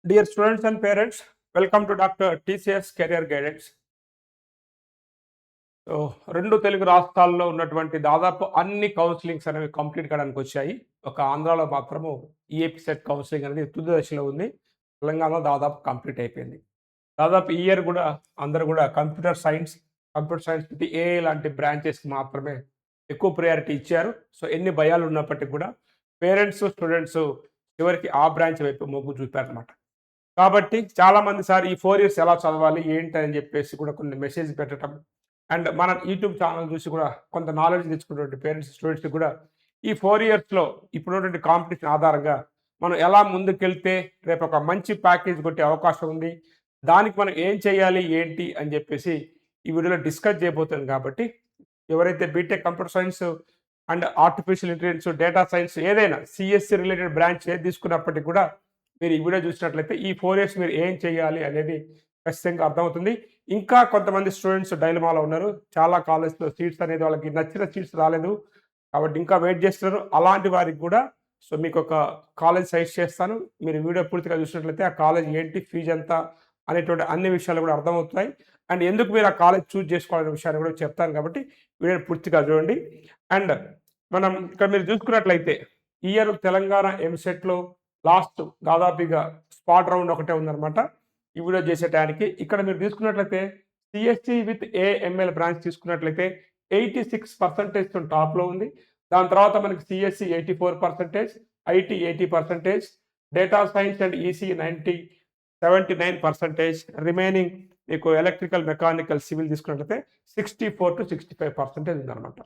Dear students and parents, welcome to Dr. TCS Career Guidance. So 2 Telugu రాష్ట్రాల్లో ఉన్నటువంటి దాదాపు అన్ని కౌన్సెలింగ్స్ అనేవి కంప్లీట్ కావడానికి వచ్చాయి. ఒక ఆంధ్రాలో మాత్రము ఈఏపీ సెట్ కౌన్సెలింగ్ అనేది తుది దశలో ఉంది. తెలంగాణలో దాదాపు కంప్లీట్ అయిపోయింది. దాదాపు ఈ ఇయర్ గూడా అందరూ గూడా కంప్యూటర్ సైన్స్ విత్ ఏఐ లాంటి బ్రాంచెస్‌కి మాత్రమే ఎక్కువ ప్రయారిటీ ఇచ్చారు. సో ఎన్ని భయాలు ఉన్నప్పటికి గూడా పేరెంట్స్, స్టూడెంట్స్ చివరికి ఆ బ్రాంచ్ వైపు మొగ్గు చూపారనమాట. కాబట్టి చాలామంది సార్ ఈ 4 ఇయర్స్ ఎలా చదవాలి ఏంటి అని చెప్పేసి కూడా కొన్ని మెసేజ్ పెట్టడం అండ్ మన యూట్యూబ్ ఛానల్ చూసి కూడా కొంత నాలెడ్జ్ తెచ్చుకున్నటువంటి పేరెంట్స్ స్టూడెంట్స్కి కూడా ఈ 4 ఇయర్స్లో ఇప్పుడున్నటువంటి కాంపిటీషన్ ఆధారంగా మనం ఎలా ముందుకెళ్తే రేపు ఒక మంచి ప్యాకేజ్ కొట్టే అవకాశం ఉంది, దానికి మనం ఏం చేయాలి ఏంటి అని చెప్పేసి ఈ వీడియోలో డిస్కస్ చేయబోతుంది. కాబట్టి ఎవరైతే BTech computer science and artificial intelligence data science ఏదైనా సిఎస్సి రిలేటెడ్ బ్రాంచ్ ఏది తీసుకున్నప్పటికీ కూడా మీరు ఈ వీడియో చూసినట్లయితే ఈ 4 ఇయర్స్ మీరు ఏం చేయాలి అనేది ఖచ్చితంగా అర్థమవుతుంది. ఇంకా కొంతమంది స్టూడెంట్స్ డైలమాలో ఉన్నారు. చాలా కాలేజ్‌లో సీట్స్ అనేది వాళ్ళకి నచ్చిన సీట్స్ రాలేదు. కాబట్టి ఇంకా వెయిట్ చేస్తున్నారు. అలాంటి వారికి కూడా సో మీకొక కాలేజ్ సజెస్ట్ చేస్తాను. మీరు వీడియో పూర్తిగా చూసినట్లయితే ఆ కాలేజ్ ఏంటి, ఫీజ్ ఎంత అనేటువంటి అన్ని విషయాలు కూడా అర్థమవుతాయి. అండ్ ఎందుకు మీరు ఆ కాలేజ్ చూజ్ చేసుకోవాలనే విషయాన్ని కూడా చెప్తాను. కాబట్టి వీడియోని పూర్తిగా చూడండి. అండ్ మనం ఇక్కడ మీరు చూసుకున్నట్లయితే ఈ ఇయర్ తెలంగాణ ఎంసెట్‌లో లాస్ట్ దాదాపుగా స్పాట్ రౌండ్ ఒకటే ఉందనమాట ఈ వీడియో చేసే టయానికి. ఇక్కడ మీరు తీసుకున్నట్లయితే సిఎస్సి విత్ ఏఎంఎల్ బ్రాంచ్ తీసుకున్నట్లయితే 86% టాప్‌లో ఉంది. దాని తర్వాత మనకి CSE 84%, IT 80%, data science and EC 79%, remaining మీకు ఎలక్ట్రికల్, మెకానికల్, సివిల్ తీసుకున్నట్లయితే 64-65% ఉందనమాట.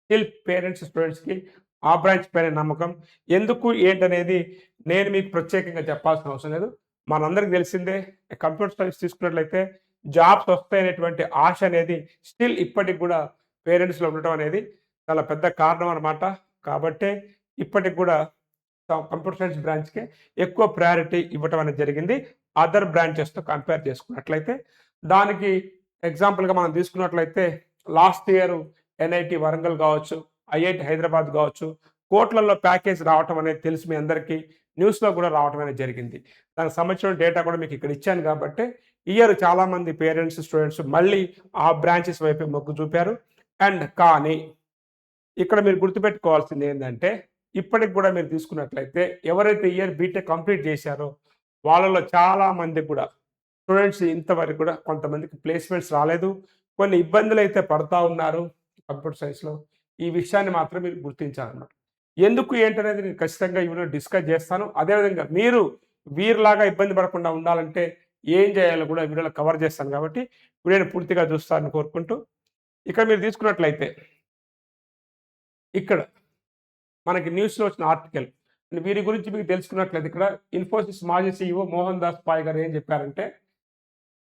స్టిల్ పేరెంట్స్, స్టూడెంట్స్‌కి ఆ బ్రాంచ్ పైన నమ్మకం. ఎందుకు ఏంటనేది నేను మీకు ప్రత్యేకంగా చెప్పాల్సిన అవసరం లేదు. మనందరికి తెలిసిందే కంప్యూటర్ సైన్స్ తీసుకున్నట్లయితే జాబ్స్ వస్తాయనేటువంటి ఆశ అనేది స్టిల్ ఇప్పటికి కూడా పేరెంట్స్‌లో ఉండటం అనేది చాలా పెద్ద కారణం అనమాట. కాబట్టే ఇప్పటికి కూడా కంప్యూటర్ సైన్స్ బ్రాంచ్‌కే ఎక్కువ ప్రయారిటీ ఇవ్వటం అనేది జరిగింది. అదర్ బ్రాంచెస్‌తో కంపేర్ చేసుకున్నట్లయితే. దానికి ఎగ్జాంపుల్‌గా మనం తీసుకున్నట్లయితే లాస్ట్ ఇయర్ ఎన్ఐటీ వరంగల్ కావచ్చు, ఐఐటీ హైదరాబాద్ కావచ్చు, కోట్లల్లో ప్యాకేజ్ రావటం అనేది తెలుసు మీ అందరికీ. న్యూస్‌లో కూడా రావటం అనేది జరిగింది. దానికి సంబంధించిన డేటా కూడా మీకు ఇక్కడ ఇచ్చాను కాబట్టి ఈ ఇయర్ చాలామంది పేరెంట్స్, స్టూడెంట్స్ మళ్ళీ ఆ బ్రాంచెస్ వైపే మొగ్గు చూపారు. అండ్ కానీ ఇక్కడ మీరు గుర్తుపెట్టుకోవాల్సింది ఏందంటే ఇప్పటికి కూడా మీరు తీసుకున్నట్లయితే ఎవరైతే ఇయర్ బీటెక్ కంప్లీట్ చేశారో వాళ్ళలో చాలామంది కూడా స్టూడెంట్స్ ఇంతవరకు కూడా కొంతమందికి ప్లేస్‌మెంట్స్ రాలేదు. కొన్ని ఇబ్బందులైతే పడతా ఉన్నారు కంప్యూటర్ సైన్స్‌లో. ఈ విషయాన్ని మాత్రం మీరు గుర్తించాలన్నమాట. ఎందుకు ఏంటనేది నేను ఖచ్చితంగా ఈ వీడియోలో డిస్కస్ చేస్తాను. అదేవిధంగా మీరు వీరిలాగా ఇబ్బంది పడకుండా ఉండాలంటే ఏం చేయాలో కూడా ఈ వీడియోలో కవర్ చేస్తాను. కాబట్టి వీడియోని పూర్తిగా చూస్తారని కోరుకుంటూ ఇక్కడ మీరు తీసుకున్నట్లయితే ఇక్కడ మనకి న్యూస్‌లో వచ్చిన ఆర్టికల్ వీరి గురించి మీకు తెలుసుకున్నట్లయితే ఇక్కడ ఇన్ఫోసిస్ మాజీ సీఈఓ మోహన్ దాస్ పాయ్ గారు ఏం చెప్పారంటే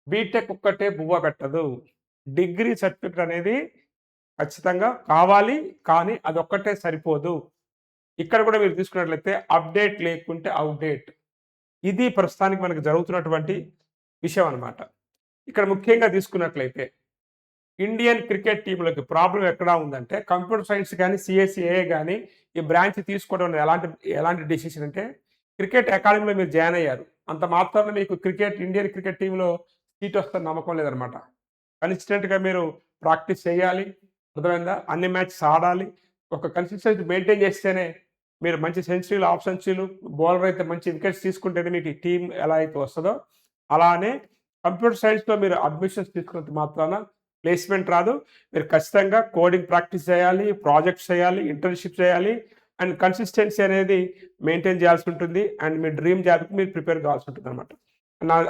బీటెక్ ఒక్కటే బువ్వ పెట్టదు. డిగ్రీ సర్టిఫికేట్ అనేది ఖచ్చితంగా కావాలి. కానీ అదొక్కటే సరిపోదు. ఇక్కడ కూడా మీరు తీసుకున్నట్లయితే అప్డేట్ లేకుంటే ఔట్‌డేట్. ఇది ప్రస్తుతానికి మనకు జరుగుతున్నటువంటి విషయం అనమాట. ఇక్కడ ముఖ్యంగా తీసుకున్నట్లయితే ఇండియన్ క్రికెట్ టీమ్‌లోకి ప్రాబ్లమ్ ఎక్కడ ఉందంటే కంప్యూటర్ సైన్స్ గాని, సీఎస్‌ఏ గాని ఈ బ్రాంచ్ తీసుకోవడం ఎలాంటి డెసిషన్ అంటే క్రికెట్ అకాడమీలో మీరు జాయిన్ అయ్యారు. అంత మాత్రాన మీకు ఇండియన్ క్రికెట్ టీమ్‌లో సీట్ వస్తదని నమ్మకం లేదనమాట. కన్సిస్టెంట్‌గా మీరు ప్రాక్టీస్ చేయాలి. అర్థమైందా? అన్ని మ్యాచెస్ ఆడాలి. ఒక కన్సిస్టెన్సీ మెయింటైన్ చేస్తేనే మీరు మంచి సెంచరీలు, హాఫ్ సెంచరీలు, బౌలర్ అయితే మంచి వికెట్స్ తీసుకుంటేనే మీకు ఈ టీమ్ ఎలా అయితే వస్తదో, అలానే కంప్యూటర్ సైన్స్‌లో మీరు అడ్మిషన్స్ తీసుకున్నంత మాత్రాన ప్లేస్‌మెంట్ రాదు. మీరు ఖచ్చితంగా కోడింగ్ ప్రాక్టీస్ చేయాలి, ప్రాజెక్ట్స్ చేయాలి, ఇంటర్న్‌షిప్ చేయాలి అండ్ కన్సిస్టెన్సీ అనేది మెయింటైన్ చేయాల్సి ఉంటుంది. అండ్ మీ డ్రీమ్ జాబ్‌కి మీరు ప్రిపేర్ కావాల్సి ఉంటుందన్నమాట.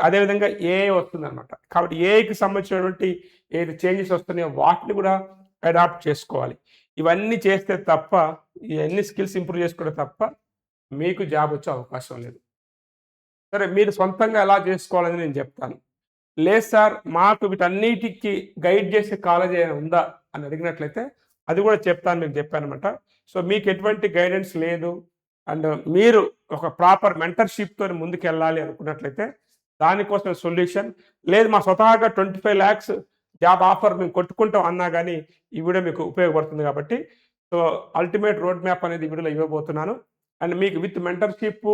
అదేవిధంగా ఏఐ వస్తుందన్నమాట. కాబట్టి ఏఐకి సంబంధించినటువంటి ఏది చేంజెస్ వస్తున్నాయో వాటిని కూడా అడాప్ట్ చేసుకోవాలి. ఇవన్నీ చేస్తే తప్ప ఇయన్నీ స్కిల్స్ ఇంప్రూవ్ చేసుకుంటే తప్ప మీకు జాబ్ వచ్చే అవకాశం లేదు. సరే మీరు సొంతంగా ఎలా చేసుకోవాలని నేను చెప్తాను. లేదు సార్ మాకు వీటన్నిటికి గైడ్ చేసే కాలేజ్ ఏమైనా ఉందా అని అడిగినట్లయితే అది కూడా చెప్తాను మీకు చెప్పానమాట. సో మీకు ఎటువంటి గైడెన్స్ లేదు అండ్ మీరు ఒక ప్రాపర్ మెంటర్‌షిప్‌తోని ముందుకెళ్ళాలి అనుకున్నట్లయితే దానికోసం సొల్యూషన్ లేదు మా స్వతహాగా 25 లాక్స్ జాబ్ ఆఫర్ మేము కొట్టుకుంటాం అన్నా గానీ ఈ వీడియో మీకు ఉపయోగపడుతుంది కాబట్టి సో అల్టిమేట్ రోడ్ మ్యాప్ అనేది ఈ వీడియోలో ఇవ్వబోతున్నాను. అండ్ మీకు విత్ మెంటర్‌షిప్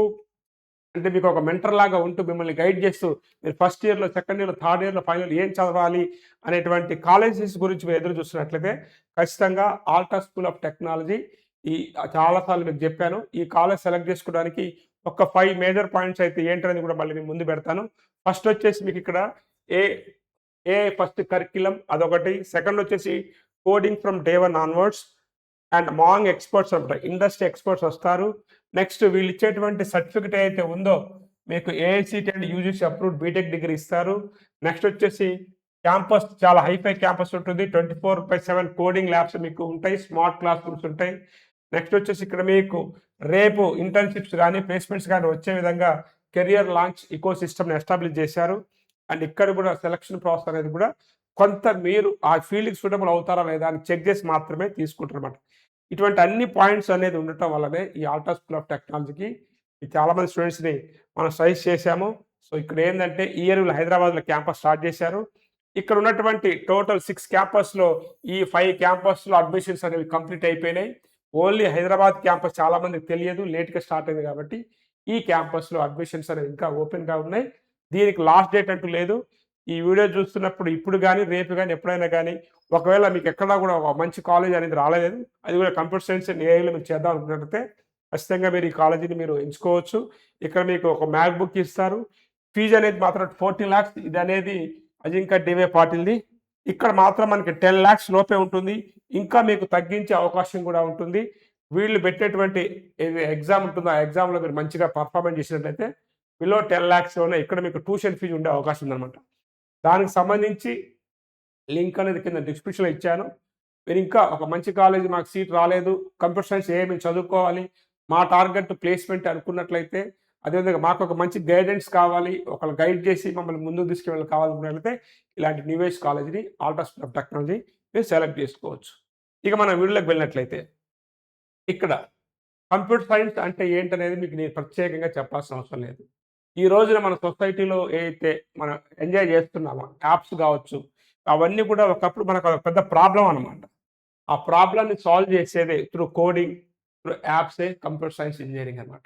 అంటే మీకు ఒక మెంటర్ లాగా ఉంటూ మిమ్మల్ని గైడ్ చేస్తూ మీరు ఫస్ట్ ఇయర్‌లో, సెకండ్ ఇయర్‌లో, థర్డ్ ఇయర్‌లో, ఫైనల్ ఏం చదవాలి అనేటువంటి కాలేజెస్ గురించి మీరు ఎదురు చూస్తున్నట్లయితే ఖచ్చితంగా ఆల్టా స్కూల్ ఆఫ్ టెక్నాలజీ ఈ చాలా సార్లు మీకు చెప్పాను. ఈ కాలేజ్ సెలెక్ట్ చేసుకోవడానికి ఒక 5 మేజర్ పాయింట్స్ అయితే ఏంటనేది కూడా మళ్ళీ నేను ముందు పెడతాను. ఫస్ట్ వచ్చేసి మీకు ఇక్కడ ఏ ఫస్ట్ కరిక్యులమ్ అదొకటి. సెకండ్ వచ్చేసి coding from day 1 onwards and MAANG experts ఉంటారు. ఇండస్ట్రీ ఎక్స్పర్ట్స్ వస్తారు. నెక్స్ట్ వీళ్ళు ఇచ్చేటువంటి సర్టిఫికేట్ ఏదైతే ఉందో మీకు AICTE and UGC approved BTech degree ఇస్తారు. నెక్స్ట్ వచ్చేసి క్యాంపస్ చాలా హైఫై క్యాంపస్ ఉంటుంది. 24/7 కోడింగ్ ల్యాబ్స్ మీకు ఉంటాయి. స్మార్ట్ క్లాస్ రూమ్స్ ఉంటాయి. నెక్స్ట్ వచ్చేసి ఇక్కడ మీకు రేపు ఇంటర్న్‌షిప్స్ గానీ, ప్లేస్‌మెంట్స్ గానీ వచ్చే విధంగా కెరియర్ లాంచ్ ఇకో సిస్టమ్‌ని ఎస్టాబ్లిష్ చేశారు. అండ్ ఇక్కడ కూడా సెలక్షన్ ప్రాసెస్ అనేది కూడా కొంత మీరు ఆ ఫీల్డ్‌కి సూటబుల్ అవుతారా లేదా అని చెక్ చేసి మాత్రమే తీసుకుంటారన్నమాట. ఇటువంటి అన్ని పాయింట్స్ అనేది ఉండటం వల్లనే ఈ ఆల్టా స్కూల్ ఆఫ్ టెక్నాలజీకి చాలామంది స్టూడెంట్స్‌ని మనం సజెస్ట్ చేశాము. సో ఇక్కడ ఏందంటే ఈ ఇయర్ వీళ్ళు హైదరాబాద్‌లో క్యాంపస్ స్టార్ట్ చేశారు. ఇక్కడ ఉన్నటువంటి టోటల్ 6 క్యాంపస్‌లో ఈ 5 క్యాంపస్‌లో అడ్మిషన్స్ అనేవి కంప్లీట్ అయిపోయినాయి. ఓన్లీ హైదరాబాద్ క్యాంపస్ చాలా మందికి తెలియదు. లేట్‌గా స్టార్ట్ అయింది కాబట్టి ఈ క్యాంపస్‌లో అడ్మిషన్స్ అనేవి ఇంకా ఓపెన్‌గా ఉన్నాయి. దీనికి లాస్ట్ డేట్ అంటూ లేదు. ఈ వీడియో చూస్తున్నప్పుడు ఇప్పుడు గానీ, రేపు గానీ, ఎప్పుడైనా గానీ ఒకవేళ మీకు ఎక్కడా కూడా ఒక మంచి కాలేజ్ అనేది రాలేదు. అది కూడా కంప్యూటర్ సైన్స్ అండ్ ఏఐలో మీరు చేద్దాం అనుకున్నట్లయితే ఖచ్చితంగా మీరు ఈ కాలేజీని మీరు ఎంచుకోవచ్చు. ఇక్కడ మీకు ఒక మ్యాక్ బుక్ ఇస్తారు. ఫీజు అనేది మాత్రం 14 లాక్స్ ఇది అనేది అజింకా డివే పాటిల్‌ది. ఇక్కడ మాత్రం మనకి 10 లాక్స్ లోపే ఉంటుంది. ఇంకా మీకు తగ్గించే అవకాశం కూడా ఉంటుంది. వీళ్ళు పెట్టేటువంటి ఏది ఎగ్జామ్ ఉంటుందో ఆ ఎగ్జామ్‌లో మీరు మంచిగా పర్ఫార్మెన్స్ చేసినట్లయితే బిలో 10 లాక్స్ లోనే ఇక్కడ మీకు ట్యూషన్ ఫీజు ఉండే అవకాశం ఉందన్నమాట. దానికి సంబంధించి లింక్ అనేది కింద డిస్క్రిప్షన్‌లో ఇచ్చాను. మీరు ఇంకా ఒక మంచి కాలేజ్ మాకు సీట్ రాలేదు. కంప్యూటర్ సైన్స్ మేము చదువుకోవాలి. మా టార్గెట్ ప్లేస్‌మెంట్ అనుకున్నట్లయితే అదేవిధంగా మాకు ఒక మంచి గైడెన్స్ కావాలి. ఒకళ్ళు గైడ్ చేసి మమ్మల్ని ముందుకు తీసుకెళ్ళాలి కావాలనుకున్నట్లయితే ఇలాంటి న్యూ ఏజ్ కాలేజ్‌ని ఆల్టా స్కూల్ ఆఫ్ టెక్నాలజీ మీరు సెలెక్ట్ చేసుకోవచ్చు. ఇక మనం వీడియోలోకి వెళ్ళినట్లయితే ఇక్కడ కంప్యూటర్ సైన్స్ అంటే ఏంటనేది మీకు నేను ప్రత్యేకంగా చెప్పాల్సిన అవసరం లేదు. ఈ రోజున మన సొసైటీలో ఏదైతే మనం ఎంజాయ్ చేస్తున్నామో యాప్స్ కావచ్చు, అవన్నీ కూడా ఒకప్పుడు మనకు ఒక పెద్ద ప్రాబ్లమ్ అనమాట. ఆ ప్రాబ్లమ్‌ని సాల్వ్ చేసేదే త్రూ కోడింగ్, త్రూ యాప్సే కంప్యూటర్ సైన్స్ ఇంజినీరింగ్ అనమాట.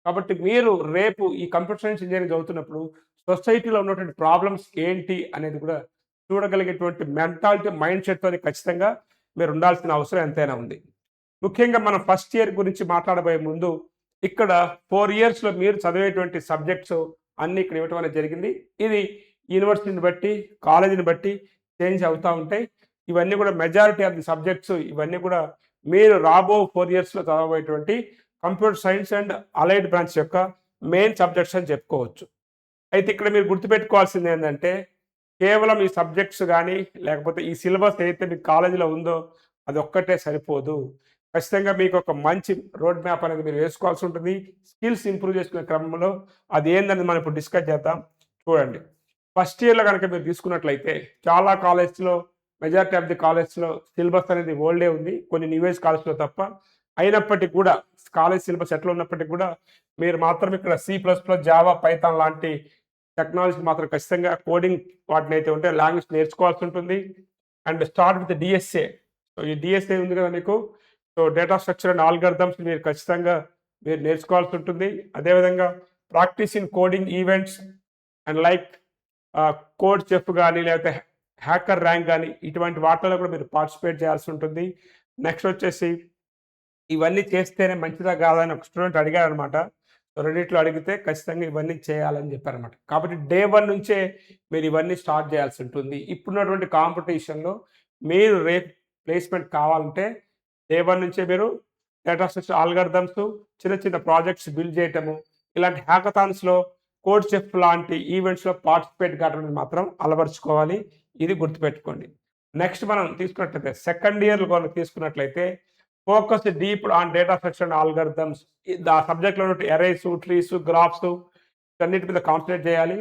కాబట్టి మీరు రేపు ఈ కంప్యూటర్ సైన్స్ ఇంజినీరింగ్ చదువుతున్నప్పుడు సొసైటీలో ఉన్నటువంటి ప్రాబ్లమ్స్ ఏంటి అనేది కూడా చూడగలిగేటువంటి మెంటాలిటీ, మైండ్ సెట్‌తోని ఖచ్చితంగా మీరు ఉండాల్సిన అవసరం ఎంతైనా ఉంది. ముఖ్యంగా మనం ఫస్ట్ ఇయర్ గురించి మాట్లాడబోయే ముందు ఇక్కడ 4 ఇయర్స్‌లో మీరు చదివేటువంటి సబ్జెక్ట్స్ అన్నీ ఇక్కడ ఇవ్వటం అనేది జరిగింది. ఇది యూనివర్సిటీని బట్టి, కాలేజీని బట్టి చేంజ్ అవుతా ఉంటాయి. ఇవన్నీ కూడా మెజారిటీ ఆఫ్ ది సబ్జెక్ట్స్ ఇవన్నీ కూడా మీరు రాబో 4 ఇయర్స్‌లో చదవబోయేటువంటి computer science and allied branch యొక్క మెయిన్ సబ్జెక్ట్స్ అని చెప్పుకోవచ్చు. అయితే ఇక్కడ మీరు గుర్తుపెట్టుకోవాల్సింది ఏందంటే, కేవలం ఈ సబ్జెక్ట్స్ గానీ, లేకపోతే ఈ సిలబస్ ఏదైతే మీకు కాలేజీలో ఉందో అదొక్కటే సరిపోదు. ఖచ్చితంగా మీకు ఒక మంచి రోడ్ మ్యాప్ అనేది మీరు వేసుకోవాల్సి ఉంటుంది. స్కిల్స్ ఇంప్రూవ్ చేసుకునే క్రమంలో అది ఏందని మనం ఇప్పుడు డిస్కస్ చేద్దాం. చూడండి. ఫస్ట్ ఇయర్‌లో గనక మీరు తీసుకున్నట్లయితే చాలా కాలేజ్‌లో మెజారిటీ ఆఫ్ ది కాలేజ్‌లో సిలబస్ అనేది ఓల్డే ఉంది. కొన్ని న్యూ ఏజ్ కాలేజ్‌లో తప్ప. అయినప్పటికి కూడా కాలేజ్ సిలబస్ ఎట్లా ఉన్నప్పటికి కూడా మీరు మాత్రం ఇక్కడ C plus plus, Java, Python లాంటి టెక్నాలజీ మాత్రం ఖచ్చితంగా కోడింగ్ వాటినైతే ఉంటే లాంగ్వేజ్ నేర్చుకోవాల్సి ఉంటుంది. And start with DSA. So ఈ డిఎస్ఏ ఉంది కదా మీకు. So data structure and algorithms మీరు ఖచ్చితంగా మీరు నేర్చుకోవాల్సి ఉంటుంది. అదేవిధంగా practice in coding events and like CodeChef గానీ, లేకపోతే హ్యాకర్ ర్యాంక్ గానీ ఇటువంటి వాటిలో కూడా మీరు పార్టిసిపేట్ చేయాల్సి ఉంటుంది. నెక్స్ట్ వచ్చేసి ఇవన్నీ చేస్తేనే మంచిదా కాదా అని ఒక స్టూడెంట్ అడిగారనమాట. సో రెడిట్‌లో అడిగితే ఖచ్చితంగా ఇవన్నీ చేయాలని చెప్పారనమాట. కాబట్టి డే 1 నుంచే మీరు ఇవన్నీ స్టార్ట్ చేయాల్సి ఉంటుంది. ఇప్పుడున్నటువంటి కాంపిటీషన్‌లో మీరు రేపు ప్లేస్‌మెంట్ కావాలంటే డే 1 నుంచే మీరు డేటా స్ట్రక్చర్ ఆల్గారిథమ్స్, చిన్న చిన్న ప్రాజెక్ట్స్ బిల్డ్ చేయటము, ఇలాంటి హ్యాకథాన్స్‌లో, కోడ్ చెఫ్ లాంటి ఈవెంట్స్‌లో పార్టిసిపేట్ కావడం మాత్రం అలవరుచుకోవాలి. ఇది గుర్తుపెట్టుకోండి. నెక్స్ట్ మనం తీసుకున్నట్లయితే సెకండ్ ఇయర్‌లో గనుక తీసుకున్నట్లయితే focus deep on data structure and algorithms. ఆ సబ్జెక్ట్‌లో ఉన్నటువంటి అరేస్, ట్రీస్, గ్రాఫ్స్ వీటన్నిటి మీద కాన్సంట్రేట్ చేయాలి.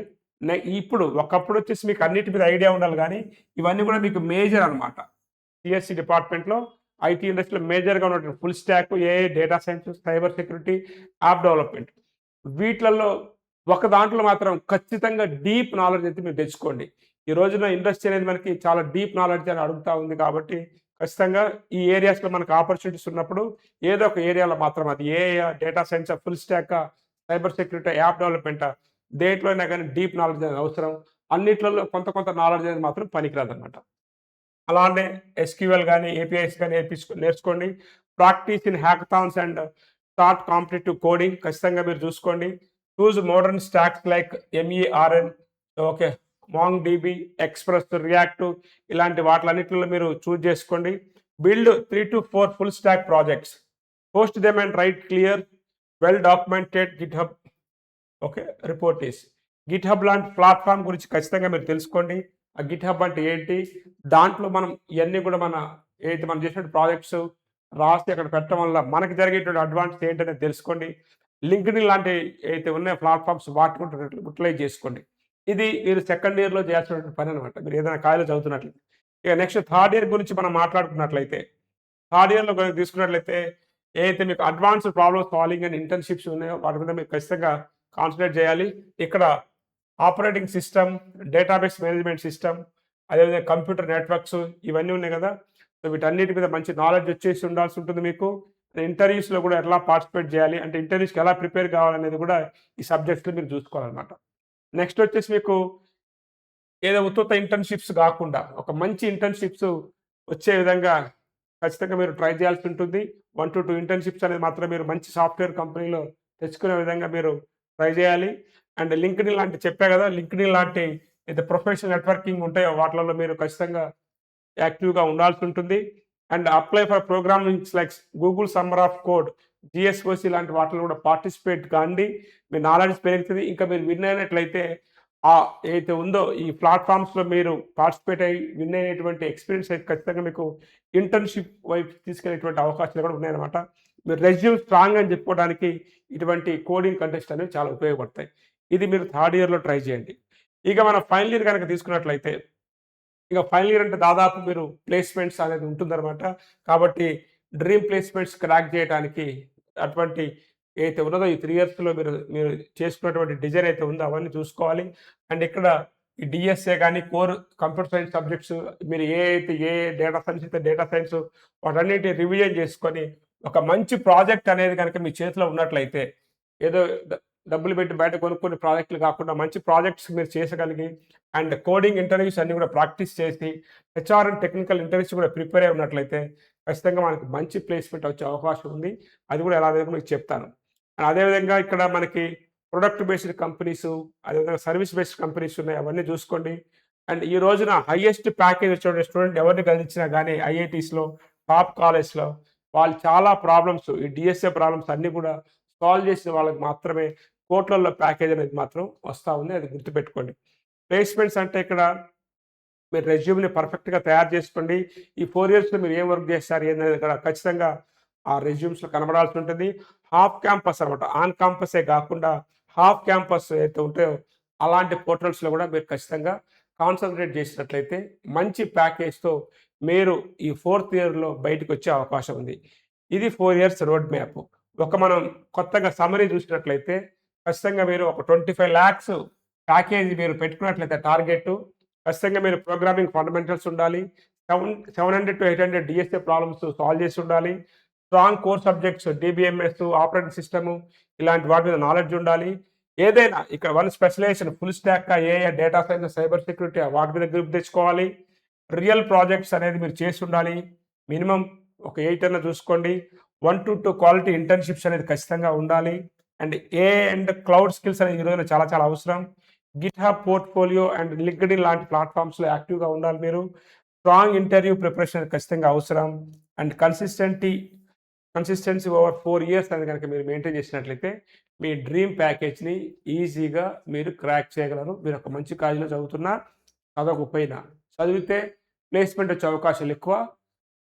ఇప్పుడు ఒకప్పుడు వచ్చేసి మీకు అన్నిటి మీద ఐడియా ఉండాలి గానీ, ఇవన్నీ కూడా మీకు మేజర్ అనమాట. సిఎస్సి డిపార్ట్మెంట్‌లో ఐటీ ఇండస్ట్రీలో మేజర్‌గా ఉన్నటువంటి full stack, AI, data science, cyber security, app development. వీటిలలో ఒక దాంట్లో మాత్రం ఖచ్చితంగా డీప్ నాలెడ్జ్ అయితే మీరు తెచ్చుకోండి. ఈ రోజున ఇండస్ట్రీ అనేది మనకి చాలా డీప్ నాలెడ్జ్ అని అడుగుతా ఉంది కాబట్టి ఖచ్చితంగా ఈ ఏరియాస్‌లో మనకు ఆపర్చునిటీస్ ఉన్నప్పుడు ఏదో ఒక ఏరియాలో మాత్రం అది ఏఐ, డేటా సైన్సా, ఫుల్ స్టాకా, సైబర్ సెక్యూరిటీ, యాప్ డెవలప్‌మెంటా, దేంట్లోనైనా గానీ డీప్ నాలెడ్జ్ అనేది అవసరం. అన్నిట్లలో కొంత కొంత నాలెడ్జ్ అనేది మాత్రం పనికిరాదనమాట. అలానే ఎస్‌క్యూఎల్ గాని, ఏపీఐస్ గాని నేర్చుకోండి. Practice in hackathons and start competitive coding ఖచ్చితంగా మీరు చూసుకోండి. Choose modern stacks like MERN, okay, MongoDB, express, react ఇలాంటి వాటిలన్నిటిలో మీరు చూజ్ చేసుకోండి. Build 3-4 full stack projects. Post them and write clear, well documented GitHub, okay, repositories. GitHub లాంటి platform గురించి ఖచ్చితంగా మీరు తెలుసుకోండి. ఆ గిట్‌హబ్ అంటే ఏంటి? దాంట్లో మనం ఇయన్నీ కూడా ఏదైతే మనం చేసినటువంటి ప్రాజెక్ట్స్ రాసి అక్కడ పెట్టడం వల్ల మనకు జరిగేటువంటి అడ్వాంటేజ్ ఏంటనేది తెలుసుకోండి. లింక్డ్ఇన్ లాంటి ఏవైతే ఉన్నాయో ప్లాట్‌ఫార్మ్స్ వాటిని కూడా యుటిలైజ్ చేసుకోండి. ఇది మీరు సెకండ్ ఇయర్‌లో చేయాల్సినటువంటి పననమాట. మీరు ఏదైనా కాలేజ్‌లో చదువుతున్నట్లయితే. ఇక నెక్స్ట్ థర్డ్ ఇయర్ గురించి మనం మాట్లాడుకున్నట్లయితే, థర్డ్ ఇయర్‌లో గనుక తీసుకున్నట్లయితే ఏదైతే మీకు advanced problem solving and internships ఉన్నాయో వాటి మీద మీరు ఖచ్చితంగా కాన్సంట్రేట్ చేయాలి. ఇక్కడ operating system, database management system, అదేవిధంగా కంప్యూటర్ నెట్వర్క్స్ ఇవన్నీ ఉన్నాయి కదా! సో, వీటన్నిటి మీద మంచి నాలెడ్జ్ వచ్చేసి ఉండాల్సి ఉంటుంది మీకు. ఇంటర్వ్యూస్‌లో కూడా ఎలా పార్టిసిపేట్ చేయాలి, అంటే ఇంటర్వ్యూస్‌కి ఎలా ప్రిపేర్ కావాలనేది కూడా ఈ సబ్జెక్ట్స్‌లో మీరు చూసుకోవాలన్నమాట. నెక్స్ట్ వచ్చేసి మీకు ఏదో ఉత్తుత్త ఇంటర్న్‌షిప్స్ గాకుండా, ఒక మంచి ఇంటర్న్‌షిప్స్ వచ్చే విధంగా ఖచ్చితంగా మీరు ట్రై చేయాల్సి ఉంటుంది. 1-2 ఇంటర్న్‌షిప్స్ అనేది మాత్రం మీరు మంచి సాఫ్ట్‌వేర్ కంపెనీలో తెచ్చుకునే విధంగా మీరు ట్రై చేయాలి. అండ్ లింక్డ్ఇన్ లాంటి చెప్పా గదా! లింక్డ్ఇన్ లాంటి అయితే ప్రొఫెషనల్ నెట్వర్కింగ్ ఉంటాయో వాటిలలో మీరు ఖచ్చితంగా యాక్టివ్‌గా ఉండాల్సి ఉంటుంది. And apply for programmings like Google summer of code, GSOC లాంటి వాటిలో కూడా పార్టిసిపేట్ కాండి. మీ నాలెడ్జ్ పెరుగుతది. ఇంకా మీరు విన్ అయినట్లయితే ఏదైతే ఉందో ఈ ప్లాట్‌ఫార్మ్స్‌లో మీరు పార్టిసిపేట్ అయ్యి విన్ అయినటువంటి ఎక్స్‌పీరియన్స్ అయితే ఖచ్చితంగా మీకు ఇంటర్న్‌షిప్ వైపు తీసుకెళ్ళేటువంటి అవకాశాలు కూడా ఉన్నాయన్నమాట. మీరు రెజ్యూమ్ స్ట్రాంగ్ అని చెప్పుకోవడానికి ఇటువంటి కోడింగ్ కంటెస్ట్ అనేవి చాలా ఉపయోగపడతాయి. ఇది మీరు థర్డ్ ఇయర్‌లో ట్రై చేయండి. ఇక మనం ఫైనల్ ఇయర్ గనక తీసుకున్నట్లయితే, ఇక ఫైనల్ ఇయర్ అంటే దాదాపు మీరు ప్లేస్‌మెంట్స్ అనేది ఉంటుందన్నమాట. కాబట్టి డ్రీమ్ ప్లేస్‌మెంట్స్ క్రాక్ చేయటానికి అటువంటి ఏదైతే ఉన్నదో ఈ 3 ఇయర్స్‌లో మీరు మీరు చేసుకున్నటువంటి డిజైన్ అయితే ఉందో అవన్నీ చూసుకోవాలి. అండ్ ఇక్కడ ఈ DSA గాని, కోర్ కంప్యూటర్ సైన్స్ సబ్జెక్ట్స్ మీరు ఏ డేటా సైన్స్ అయితే డేటా సైన్స్ వాటన్నిటిని రివిజన్ చేసుకొని ఒక మంచి ప్రాజెక్ట్ అనేది గనక మీ చేతిలో ఉన్నట్లయితే, ఏదో డబ్బులు పెట్టి బయట కొనుక్కునే ప్రాజెక్టులు కాకుండా మంచి ప్రాజెక్ట్స్ మీరు చేసగలిగి అండ్ కోడింగ్ ఇంటర్వ్యూస్ అన్నీ కూడా ప్రాక్టీస్ చేసి HR అండ్ టెక్నికల్ ఇంటర్వ్యూస్ కూడా ప్రిపేర్ అయి ఉన్నట్లయితే ఖచ్చితంగా మనకు మంచి ప్లేస్‌మెంట్ వచ్చే అవకాశం ఉంది. అది కూడా ఎలాగో మీకు చెప్తాను. అదేవిధంగా ఇక్కడ మనకి ప్రొడక్ట్ బేస్డ్ కంపెనీసు, అదేవిధంగా సర్వీస్ బేస్డ్ కంపెనీస్ ఉన్నాయి. అవన్నీ చూసుకోండి. అండ్ ఈ రోజున హైయెస్ట్ ప్యాకేజ్ వచ్చే స్టూడెంట్ ఎవరిని గమనించినా గానీ ఐఐటీస్‌లో, టాప్ కాలేజ్‌లో వాళ్ళు చాలా ప్రాబ్లమ్స్ ఈ DSA ప్రాబ్లమ్స్ అన్నీ కూడా సాల్వ్ చేసిన వాళ్ళకి మాత్రమే కోట్లల్లో ప్యాకేజ్ అనేది మాత్రం వస్తా ఉంది. అది గుర్తుపెట్టుకోండి. ప్లేస్‌మెంట్స్ అంటే ఇక్కడ మీరు రెజ్యూమ్‌ని పర్ఫెక్ట్‌గా తయారు చేసుకోండి. ఈ 4 ఇయర్స్‌లో మీరు ఏం వర్క్ చేశారు ఏందనేది ఇక్కడ ఖచ్చితంగా ఆ రెజ్యూమ్స్‌లో కనబడాల్సి ఉంటుంది. హాఫ్ క్యాంపస్ అనమాట. ఆన్ క్యాంపసే కాకుండా హాఫ్ క్యాంపస్ ఏదైతే ఉంటాయో అలాంటి పోర్టల్స్‌లో కూడా మీరు ఖచ్చితంగా కాన్సంట్రేట్ చేసినట్లయితే మంచి ప్యాకేజ్‌తో మీరు ఈ 4థ్ ఇయర్‌లో బయటికొచ్చే అవకాశం ఉంది. ఇది 4 ఇయర్స్ రోడ్ మ్యాప్. మనం కొత్తగా సమ్మరీ చూసినట్లయితే ఖచ్చితంగా మీరు ఒక 25,00,000 ప్యాకేజ్ మీరు పెట్టుకున్నట్లయితే టార్గెట్ ఖచ్చితంగా మీరు ప్రోగ్రామింగ్ ఫండమెంటల్స్ ఉండాలి. 700-800 DSA ప్రాబ్లమ్స్ సాల్వ్ చేసి ఉండాలి. Strong core subjects DBMS, operating system ఇలాంటి వాటి మీద నాలెడ్జ్ ఉండాలి. ఏదైనా ఇక్కడ one specialization full stack AI, data science, cyber security వాటి మీద గ్రిప్ తెచ్చుకోవాలి. రియల్ ప్రాజెక్ట్స్ అనేది మీరు చేసి ఉండాలి. మినిమమ్ ఒక 8 అన్నా చూసుకోండి. 1-2 క్వాలిటీ ఇంటర్న్‌షిప్స్ అనేది ఖచ్చితంగా ఉండాలి. And AI and cloud skills అనేవి ఈ రోజున చాలా చాలా అవసరం. గిట్‌హబ్ పోర్ట్‌ఫోలియో అండ్ లింక్డ్ఇన్ లాంటి ప్లాట్‌ఫార్మ్స్‌లో యాక్టివ్‌గా ఉండాలి మీరు. స్ట్రాంగ్ ఇంటర్వ్యూ ప్రిపరేషన్ ఖచ్చితంగా అవసరం. అండ్ కన్సిస్టెన్సీ ఓవర్ 4 ఇయర్స్ అనేది గనక మీరు మెయింటైన్ చేసినట్లయితే మీ డ్రీమ్ ప్యాకేజ్‌ని ఈజీగా మీరు క్రాక్ చేయగలరు. మీరు ఒక మంచి కాలేజ్‌లో చదువుతున్నా, చదవకపోయినా. చదివితే ప్లేస్‌మెంట్ వచ్చే అవకాశాలు ఎక్కువ.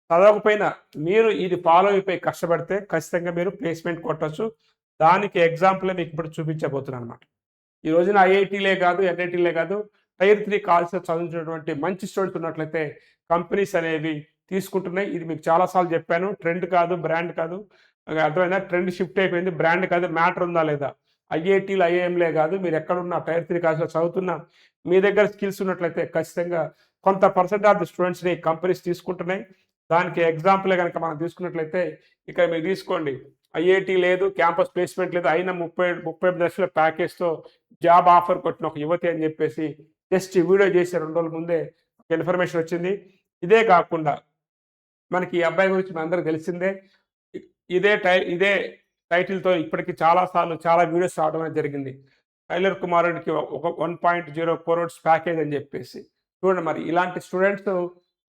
చదవకపోయినా మీరు ఇది ఫాలో అయిపోయి కష్టపడితే ఖచ్చితంగా మీరు ప్లేస్‌మెంట్ కొట్టొచ్చు. దానికి ఎగ్జాంపులే మీకు ఇప్పుడు చూపించబోతున్నానన్నమాట. ఈ రోజున ఐఐటీలే కాదు, ఎన్ఐటీలే కాదు, టైర్ 3 కాలేజ్‌లో చదివించినటువంటి మంచి స్టూడెంట్స్ ఉన్నట్లయితే కంపెనీస్ అనేవి తీసుకుంటున్నాయి. ఇది మీకు చాలా సార్లు చెప్పాను. ట్రెండ్ కాదు, బ్రాండ్ కాదు. అర్థమైందా? ట్రెండ్ షిఫ్ట్ అయిపోయింది. బ్రాండ్ కాదు, మ్యాటర్ ఉందా లేదా? ఐఐటీలు, ఐఐఎంలే కాదు, మీరు ఎక్కడున్నా టైర్ 3 కాలేజ్‌లో చదువుతున్నా, మీ దగ్గర స్కిల్స్ ఉన్నట్లయితే ఖచ్చితంగా కొంత పర్సెంట్ ఆఫ్ ది స్టూడెంట్స్‌ని కంపెనీస్ తీసుకుంటున్నాయి. దానికి ఎగ్జాంపులే గనక మనం తీసుకున్నట్లయితే ఇక్కడ మీరు తీసుకోండి. ఐఐటీ లేదు, క్యాంపస్ ప్లేస్మెంట్ లేదు, అయినా 35 లక్షల ప్యాకేజ్తో జాబ్ ఆఫర్ కొట్టిన ఒక యువతి అని చెప్పేసి జస్ట్ వీడియో చేసి 2 రోజుల ముందే ఇన్ఫర్మేషన్ వచ్చింది. ఇదే కాకుండా మనకి ఈ అబ్బాయి గురించి మనందరికి తెలిసిందే. ఇ ఇదే టైటిల్‌తో ఇప్పటికి చాలా సార్లు చాలా వీడియోస్ రావడం అనేది జరిగింది. టైలర్ కుమారుడికి ఒక 1.0 క్రోర్స్ ప్యాకేజ్ అని చెప్పేసి. చూడండి మరి ఇలాంటి స్టూడెంట్స్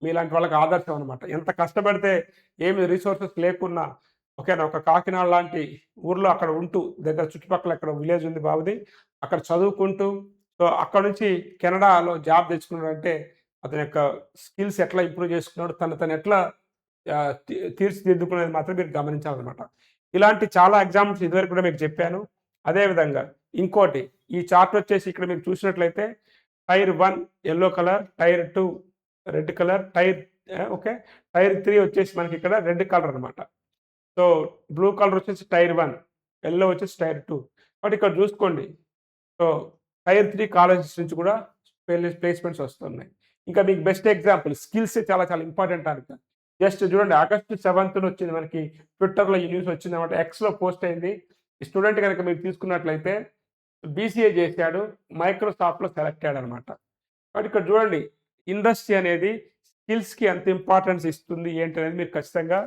మీలాంటి వాళ్ళకి ఆదర్శం అనమాట. ఎంత కష్టపడితే ఏమి రిసోర్సెస్ లేకున్నా ఓకేనా, ఒక కాకినాడ లాంటి ఊర్లో అక్కడ ఉంటూ దగ్గర చుట్టుపక్కల ఎక్కడ విలేజ్ ఉంది బాబుది. అక్కడ చదువుకుంటూ సో అక్కడ నుంచి కెనడాలో జాబ్ తెచ్చుకున్నాడంటే అతని యొక్క స్కిల్స్ ఎట్లా ఇంప్రూవ్ చేసుకున్నాడు, తను ఎట్లా తీర్చిదిద్దుకునేది మాత్రం మీరు గమనించాలన్నమాట. ఇలాంటి చాలా ఎగ్జాంపుల్స్ ఇదివరకు కూడా మీకు చెప్పాను. అదేవిధంగా ఇంకోటి ఈ చార్ట్ వచ్చేసి ఇక్కడ మీరు చూసినట్లయితే tier 1 yellow colour, tier 2 red colour, okay, tier 3 వచ్చేసి మనకి ఇక్కడ రెడ్ కలర్ అనమాట. సో బ్లూ కలర్ వచ్చేసి టైర్ 1, యెల్లో వచ్చేసి టైర్ 2. బట్ ఇక్కడ చూసుకోండి. సో టైర్ 3 కాలేజెస్ నుంచి కూడా ప్లేస్మెంట్స్ వస్తున్నాయి. ఇంకా మీకు బెస్ట్ ఎగ్జాంపుల్ స్కిల్స్ చాలా చాలా ఇంపార్టెంట్ అనమాట. జస్ట్ చూడండి ఆగస్టు 7th వచ్చింది మనకి ట్విట్టర్‌లో ఈ న్యూస్ వచ్చిందన్నమాట. ఎక్స్‌లో పోస్ట్ అయింది. ఈ స్టూడెంట్ కనుక మీరు తీసుకున్నట్లయితే బీసీఏ చేశాడు, మైక్రోసాఫ్ట్‌లో సెలెక్ట్ అయ్యాడనమాట. కాబట్టి ఇక్కడ చూడండి ఇండస్ట్రీ అనేది స్కిల్స్‌కి ఎంత ఇంపార్టెన్స్ ఇస్తుంది ఏంటి అనేది మీరు ఖచ్చితంగా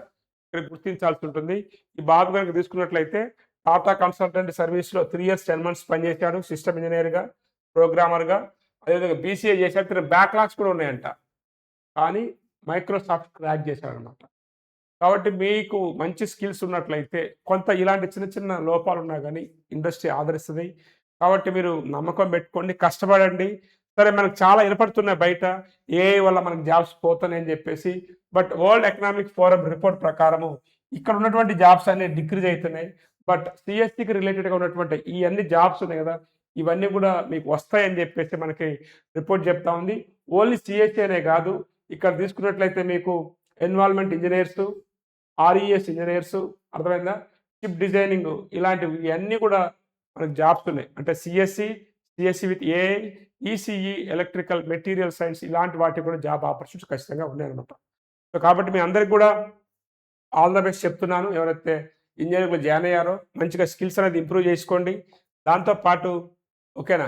ఇక్కడ గుర్తించాల్సి ఉంటుంది. ఈ బాబు కనుక తీసుకున్నట్లయితే టాటా కన్సల్టెంట్ సర్వీస్‌లో 3 ఇయర్స్ 10 మంత్స్ పనిచేశాడు సిస్టమ్ ఇంజినీర్‌గా, ప్రోగ్రామర్‌గా. అదేవిధంగా బీసీఏ చేశాడు. తన బ్యాక్‌లాగ్స్ కూడా ఉన్నాయంట. కానీ మైక్రోసాఫ్ట్ క్రాక్ చేశాడనమాట. కాబట్టి మీకు మంచి స్కిల్స్ ఉన్నట్లయితే కొంత ఇలాంటి చిన్న చిన్న లోపాలున్నా గానీ ఇండస్ట్రీ ఆదరిస్తది. కాబట్టి మీరు నమ్మకం పెట్టుకోండి, కష్టపడండి. సరే మనకు చాలా వినపడుతున్నాయి బయట ఏఐ వల్ల మనకు జాబ్స్ పోతున్నాయని చెప్పేసి. But world economic forum report ప్రకారము ఇక్కడ ఉన్నటువంటి జాబ్స్ అన్నీ డిక్రీజ్ అవుతున్నాయి. బట్ సిఎస్సికి రిలేటెడ్‌గా ఉన్నటువంటి ఈ అన్ని జాబ్స్ ఉన్నాయి కదా! ఇవన్నీ కూడా మీకు వస్తాయని చెప్పేసి మనకి రిపోర్ట్ చెప్తా ఉంది. ఓన్లీ సిఎస్సి అనే కాదు. ఇక్కడ తీసుకున్నట్లయితే మీకు ఎన్విరాన్మెంట్ ఇంజినీర్సు, ఆర్ఈఎస్ ఇంజినీర్సు అర్థమైందా? చిప్ డిజైనింగ్ ఇలాంటివి ఇవన్నీ కూడా మనకు జాబ్స్ ఉన్నాయి. అంటే CSC with AI, ECE, electrical, material science ఇలాంటి వాటికి కూడా జాబ్ ఆపర్చునిటీస్ ఖచ్చితంగా ఉన్నాయన్నమాట. సో కాబట్టి మీ అందరికి కూడా ఆల్ ద బెస్ట్ చెప్తున్నాను. ఎవరైతే ఇంజినీరింగ్‌లో జాయిన్ అయ్యారో మంచిగా స్కిల్స్ అనేది ఇంప్రూవ్ చేసుకోండి. దాంతో పాటు ఓకేనా,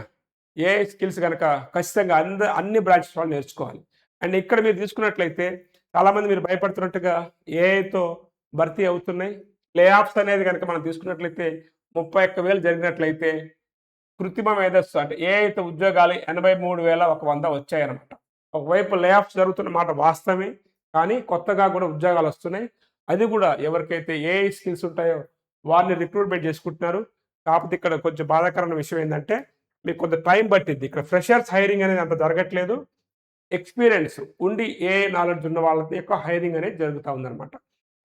ఏఐ స్కిల్స్ గనక ఖచ్చితంగా అన్ని బ్రాంచెస్ వాళ్ళు నేర్చుకోవాలి. అండ్ ఇక్కడ మీరు తీసుకున్నట్లయితే చాలామంది మీరు భయపడుతున్నట్టుగా ఏఐతో భర్తీ అవుతున్నాయి. లే ఆఫ్స్ అనేది గనక మనం తీసుకున్నట్లయితే 31,000 జరిగినట్లయితే కృత్రిమ మేధస్సు అంటే ఏఐతో ఉద్యోగాలు 83,100 వచ్చాయన్నమాట. ఒకవైపు లే ఆఫ్స్ జరుగుతున్న మాట వాస్తవమే. కానీ కొత్తగా కూడా ఉద్యోగాలు వస్తున్నాయి. అది కూడా ఎవరికైతే ఏఐ స్కిల్స్ ఉంటాయో వారిని రిక్రూట్‌మెంట్ చేసుకుంటున్నారు. కాకపోతే ఇక్కడ కొంచెం బాధాకరమైన విషయం ఏందంటే మీకు కొంత టైం పట్టిద్ది. ఇక్కడ ఫ్రెషర్స్ హైరింగ్ అనేది అంత జరగట్లేదు. ఎక్స్‌పీరియన్స్ ఉండి ఏఐ నాలెడ్జ్ ఉన్న వాళ్ళకి ఎక్కువ హైరింగ్ అనేది జరుగుతా ఉందన్నమాట.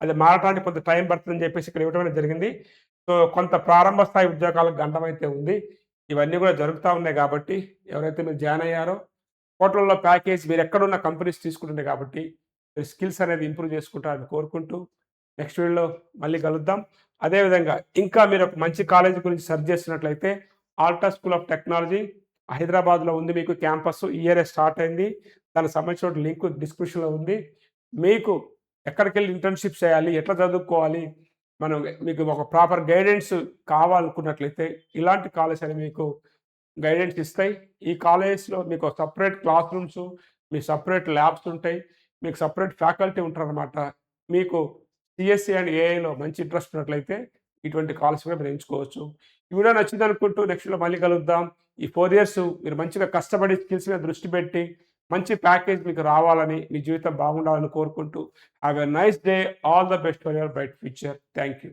అది మారటానికి కొంత టైం పడుతుందని చెప్పేసి ఇక్కడ ఇవ్వడం అనేది జరిగింది. సో కొంత ప్రారంభ స్థాయి ఉద్యోగాలకు గండమైతే ఉంది. ఇవన్నీ కూడా జరుగుతా ఉన్నాయి కాబట్టి ఎవరైతే మీరు జాయిన్ అయ్యారో కోట్లల్లో ప్యాకేజ్ మీరు ఎక్కడున్న కంపెనీస్ తీసుకుంటున్నాయి కాబట్టి మీరు స్కిల్స్ అనేది ఇంప్రూవ్ చేసుకుంటారని కోరుకుంటూ నెక్స్ట్ వీడియోలో మళ్ళీ కలుద్దాం. అదేవిధంగా ఇంకా మీరు ఒక మంచి కాలేజీ గురించి సెర్చ్ చేస్తున్నట్లయితే ఆల్టా స్కూల్ ఆఫ్ టెక్నాలజీ హైదరాబాద్లో ఉంది. మీకు క్యాంపస్ ఈ ఇయరే స్టార్ట్ అయింది. దానికి సంబంధించిన లింక్ డిస్క్రిప్షన్‌లో ఉంది. మీకు ఎక్కడికెళ్ళి ఇంటర్న్‌షిప్ చేయాలి, ఎట్లా చదువుకోవాలి, మీకు ఒక ప్రాపర్ గైడెన్స్ కావాలనుకున్నట్లయితే ఇలాంటి కాలేజ్ అని మీకు గైడెన్స్ ఇస్తాయి. ఈ కాలేజెస్‌లో మీకు సెపరేట్ క్లాస్ రూమ్స్, మీ సెపరేట్ ల్యాబ్స్ ఉంటాయి. మీకు సెపరేట్ ఫ్యాకల్టీ ఉంటారనమాట. మీకు సిఎస్సి అండ్ ఏఐలో మంచి ఇంట్రెస్ట్ ఉన్నట్లయితే ఇటువంటి కాలేజ్ కూడా మీరు ఎంచుకోవచ్చు. ఈ వీడియో నచ్చిందనుకుంటూ నెక్స్ట్‌లో మళ్ళీ కలుద్దాం. ఈ 4 ఇయర్స్ మీరు మంచిగా కష్టపడి స్కిల్స్ మీద దృష్టి పెట్టి మంచి ప్యాకేజ్ మీకు రావాలని, మీ జీవితం బాగుండాలని కోరుకుంటూ have a nice day. All the best for your bright future. Thank you.